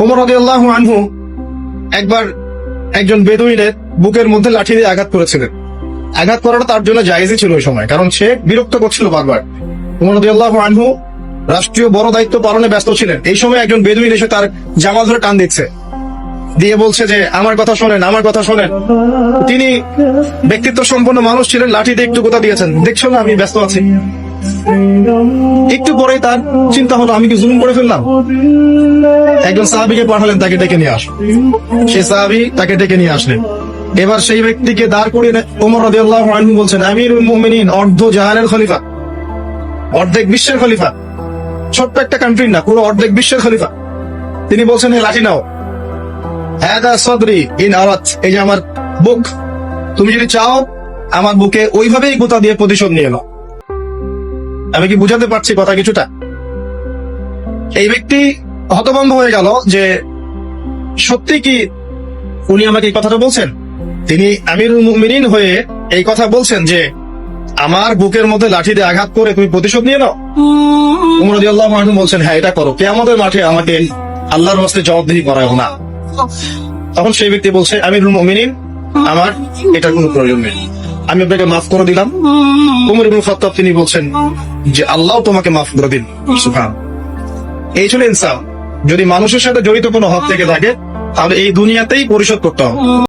ওমর রাদিয়াল্লাহু আনহু একবার একজন বেদুইনের বুকের মধ্যে লাঠি দিয়ে আঘাত করেছিলেন। আঘাত করাটা তার জন্য জায়েজই ছিল ওই সময়, কারণ সে বিরক্ত করছিল বারবার। ওমর রাদিয়াল্লাহু আনহু রাষ্ট্রীয় বড় দায়িত্ব পালনে ব্যস্ত ছিলেন। এই সময় একজন বেদুইন এসে তার জামা ধরে টান দিচ্ছে, দিয়ে বলছে যে আমার কথা শোনেন, আমার কথা শোনেন। তিনি ব্যক্তিত্ব সম্পন্ন মানুষ ছিলেন, লাঠি দিয়ে একটু গোতা দিয়েছেন, দেখছো না আমি ব্যস্ত আছি। একটু পরেই তার চিন্তা হলো আমি কি জুলুম করে ফেললাম। একজন সাহাবীকে পাঠালেন তাকে ডেকে নিয়ে আস। সেই সাহাবী তাকে ডেকে নিয়ে আসলেন। এবার সেই ব্যক্তিকে দাঁড় করিয়ে ওমর রাদিয়াল্লাহু আনহু বলছেন, আমিরুল মুমিনিন, অর্ধ জাহানের খলিফা, অর্ধেক বিশ্বের খলিফা, ছোট্ট একটা কান্ট্রি না, পুরো অর্ধেক বিশ্বের খলিফা। তিনি বলছেন এই লাঠি নাও, হাদা সদরি ইন আরাত, এই যে আমার বুক, তুমি যদি চাও আমার বুকে ওইভাবেই গোতা দিয়ে প্রতিশোধ নিয়ে নাও। আমি কি বুঝাতে পারছি কথা কিছুটা? এই ব্যক্তি হতভম্ব হয়ে গেল যে সত্যি কি উনি আমাকে এই কথাটা বলছেন। তিনি আমিরুল মুমিনিন হয়ে এই কথা বলছেন যে আমার বুকের মধ্যে লাঠি দিয়ে আঘাত করে তুমি প্রতিশোধ নিয়ে নাও। ওমর রাদিয়াল্লাহু আনহু বলছেন হ্যাঁ এটা করো, কিয়ামতের মাঠে আমাকে আল্লাহর হস্তে জবাবদিহি করাও না। তখন সেই ব্যক্তি বলছে আমিরুল মুমিনিন, আমার এটার কোনো প্রয়োজন নেই, আমি আপনাকে মাফ করে দিলাম। ওমর ইবনে খাত্তাব তিনি বলছেন যে আল্লাহ তোমাকে মাফ করে দিন। সুবহান। এই ছিল ইনসাফ। যদি মানুষের সাথে জড়িত কোনো হক থেকে থাকে তাহলে এই দুনিয়াতেই পরিশোধ করতে হবে।